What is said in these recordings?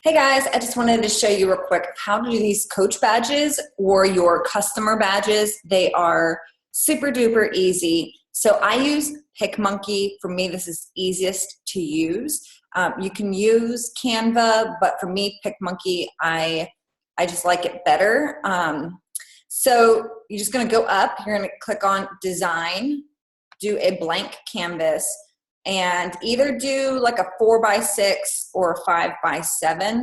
Hey guys, I just wanted to show you real quick how to do these coach badges or your customer badges. They are super duper easy. So I use PicMonkey. For me, this is easiest to use. You can use Canva, but for me, PicMonkey, I just like it better. So you're just gonna go up, you're gonna click on design, do a blank canvas, and either do like a 4x6 or a 5x7.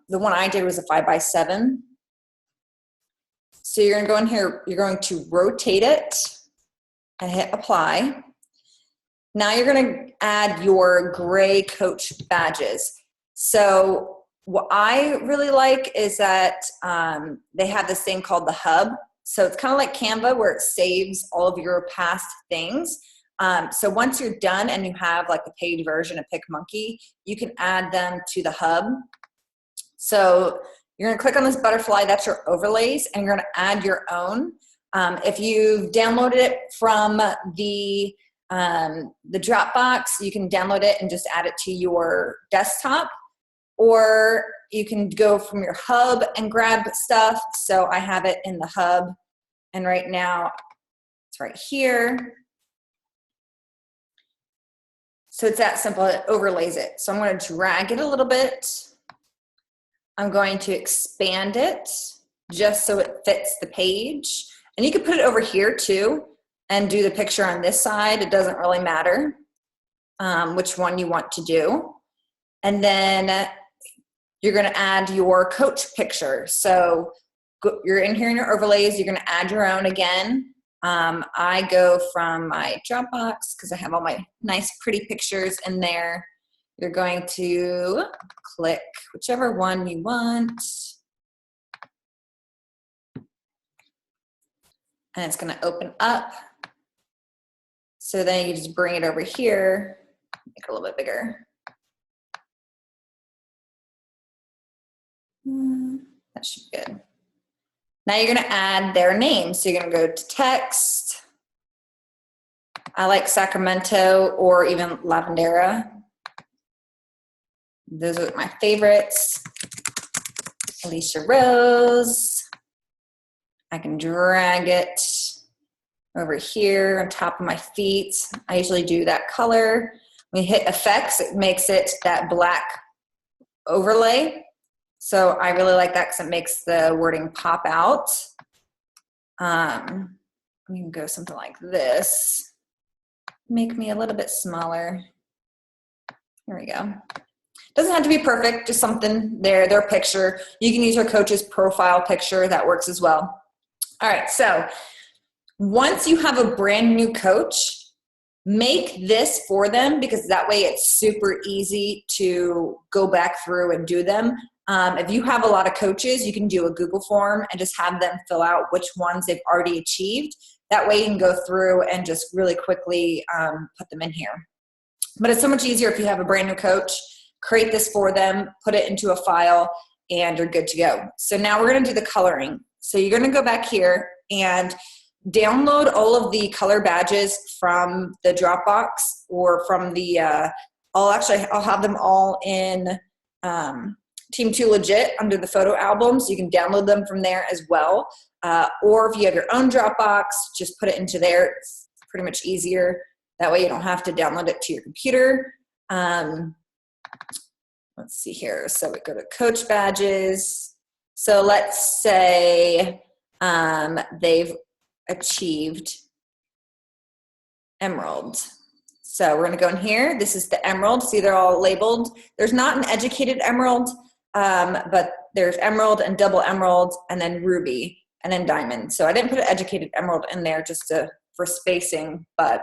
The one I did was a 5x7. So you're gonna go in here, you're going to rotate it and hit apply. Now you're gonna add your gray coach badges. So what I really like is that they have this thing called the hub. So it's kind of like Canva where it saves all of your past things. So once you're done and you have like the paid version of PicMonkey, you can add them to the hub. So you're gonna click on this butterfly, that's your overlays, and you're gonna add your own. If you've downloaded it from the Dropbox, you can download it and just add it to your desktop, or you can go from your hub and grab stuff. So I have it in the hub, and right now it's right here. So it's that simple, it overlays it. So I'm going to drag it a little bit. I'm going to expand it just so it fits the page. And you can put it over here too and do the picture on this side. It doesn't really matter which one you want to do. And then you're going to add your coach picture. So you're in here in your overlays, you're going to add your own again. I go from my Dropbox because I have all my nice pretty pictures in there. You're going to click whichever one you want. And it's going to open up. So then you just bring it over here, make it a little bit bigger. That should be good. Now you're going to add their name. So you're going to go to text. I like Sacramento or even Lavendera. Those are my favorites. Alicia Rose. I can drag it over here on top of my feet. I usually do that color. When you hit effects, it makes it that black overlay. So I really like that because it makes the wording pop out. We can go something like this. Make me a little bit smaller. Here we go. Doesn't have to be perfect, just something there, their picture. You can use your coach's profile picture, that works as well. All right, so once you have a brand new coach, make this for them because that way it's super easy to go back through and do them. If you have a lot of coaches, you can do a Google form and just have them fill out which ones they've already achieved. That way you can go through and just really quickly put them in here. But it's so much easier if you have a brand new coach. Create this for them, put it into a file, and you're good to go. So now we're gonna do the coloring. So you're gonna go back here and download all of the color badges from the Dropbox or from the, I'll have them all in Team 2 Legit under the photo albums. You can download them from there as well. Or if you have your own Dropbox, just put it into there. It's pretty much easier. That way you don't have to download it to your computer. Let's see here. So we go to coach badges. So let's say they've achieved emerald. So we're going to go in here. This is the emerald. See, they're all labeled. There's not an educated emerald, but there's emerald and double emerald and then ruby and then diamond. So I didn't put an educated emerald in there just for spacing, but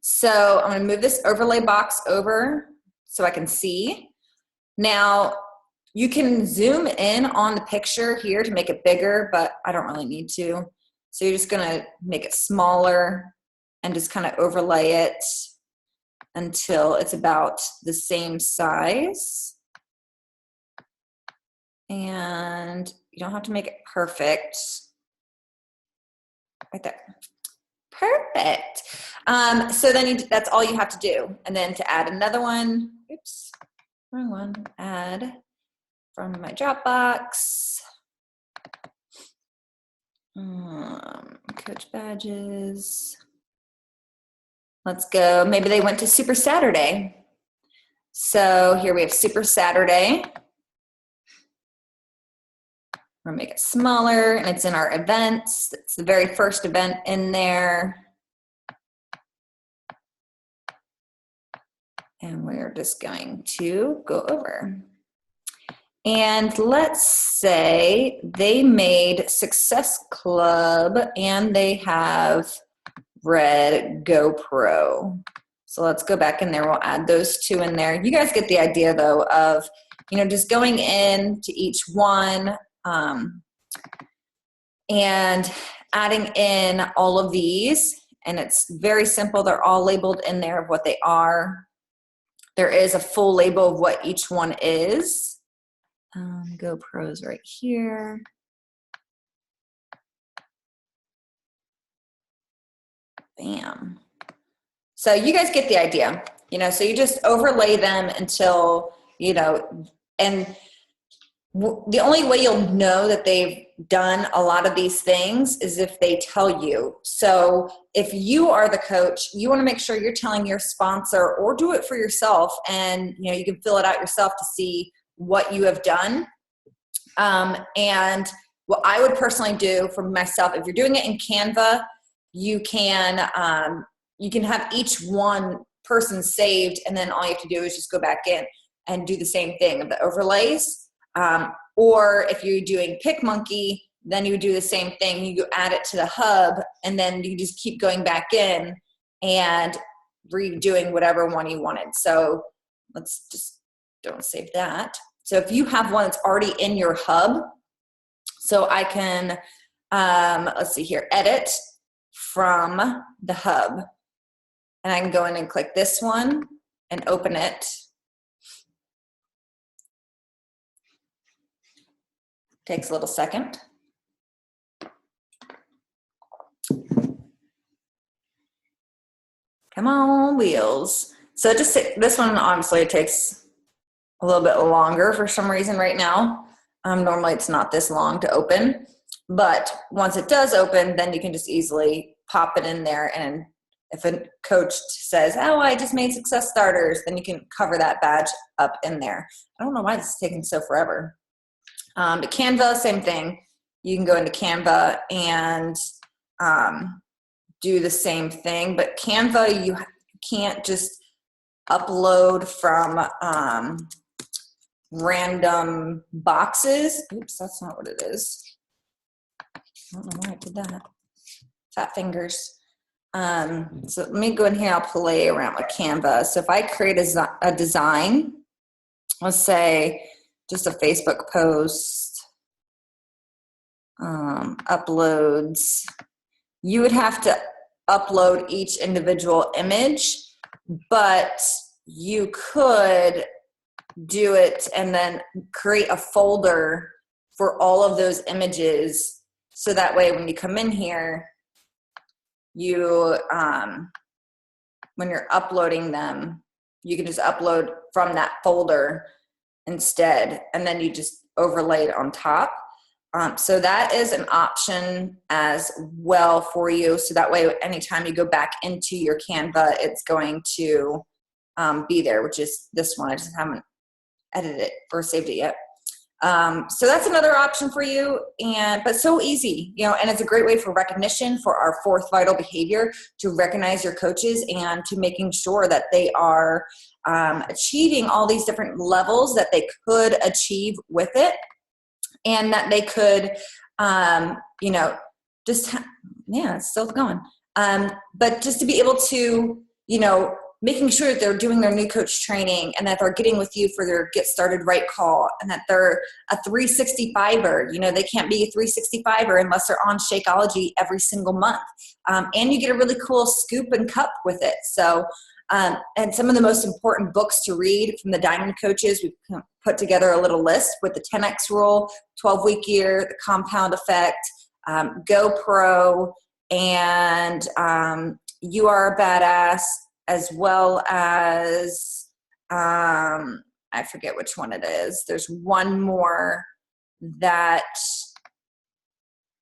so I'm going to move this overlay box over so I can see. Now you can zoom in on the picture here to make it bigger, but I don't really need to. So you're just going to make it smaller and just kind of overlay it until it's about the same size. And you don't have to make it perfect. Right there. Perfect. So then that's all you have to do. And then to add another one, oops, wrong one, add from my Dropbox. Coach badges. Let's go. Maybe they went to Super Saturday. So here we have Super Saturday. We're gonna make it smaller, and it's in our events. It's the very first event in there. And we're just going to go over. And let's say they made Success Club and they have Red GoPro. So let's go back in there. We'll add those two in there. You guys get the idea though of, just going in to each one and adding in all of these. And it's very simple. They're all labeled in there of what they are. There is a full label of what each one is. GoPro's right here. Bam. So you guys get the idea, so you just overlay them until, and the only way you'll know that they've done a lot of these things is if they tell you. So if you are the coach, you want to make sure you're telling your sponsor, or do it for yourself, and you can fill it out yourself to see what you have done. And what I would personally do for myself, if you're doing it in Canva, you can have each one person saved, and then all you have to do is just go back in and do the same thing of the overlays. Or if you're doing PicMonkey, then you would do the same thing. You add it to the hub, and then you just keep going back in and redoing whatever one you wanted. So let's just don't save that. So if you have one that's already in your hub, so I can, let's see here, edit from the hub. And I can go in and click this one and open it. Takes a little second. Come on, wheels. So just this one, honestly, it takes a little bit longer for some reason right now. Normally it's not this long to open, but once it does open, then you can just easily pop it in there. And if a coach says, oh, I just made Success Starters, then you can cover that badge up in there. I don't know why this is taking so forever. But Canva, same thing. You can go into Canva and do the same thing, but Canva, you can't just upload from random boxes. Oops, that's not what it is. I don't know why I did that. Fat fingers. So let me go in here. I'll play around with Canva. So if I create a design, let's say just a Facebook post, uploads, you would have to upload each individual image, but you could do it and then create a folder for all of those images. So that way when you come in here, you, when you're uploading them, you can just upload from that folder instead, and then you just overlay it on top. So that is an option as well for you. So that way, anytime you go back into your Canva, it's going to be there, which is this one. I just haven't edited it or saved it yet. So that's another option for you, but so easy, and it's a great way for recognition for our fourth vital behavior, to recognize your coaches and to making sure that they are achieving all these different levels that they could achieve with it, and that they could, it's still going. But just to be able to, making sure that they're doing their new coach training, and that they're getting with you for their Get Started Right call, and that they're a 365er. They can't be a 365er unless they're on Shakeology every single month. And you get a really cool scoop and cup with it. So, and some of the most important books to read from the Diamond Coaches, we've put together a little list with the 10X Rule, 12-Week Year, the Compound Effect, GoPro, and You Are a Badass, as well as I forget which one it is. There's one more that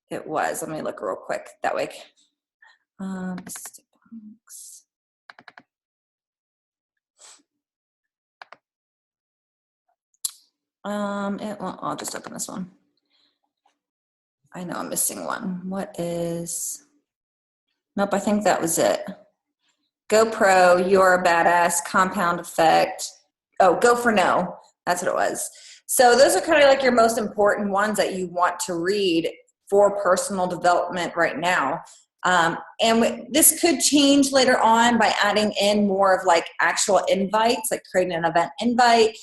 it was. Let me look real quick that way. I'll just open this one. I know I'm missing one. What is, nope, I think that was it. GoPro, You're a Badass, Compound Effect. Oh, Go for No. That's what it was. So those are kind of like your most important ones that you want to read for personal development right now. And this could change later on by adding in more of like actual invites, like creating an event invite.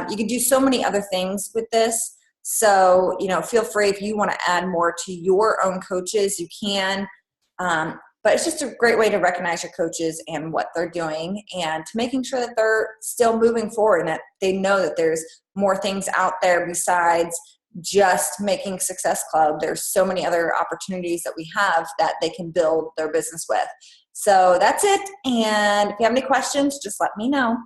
You can do so many other things with this. So, feel free if you want to add more to your own coaches, you can. But it's just a great way to recognize your coaches and what they're doing and to making sure that they're still moving forward and that they know that there's more things out there besides just making Success Club. There's so many other opportunities that we have that they can build their business with. So that's it. And if you have any questions, just let me know.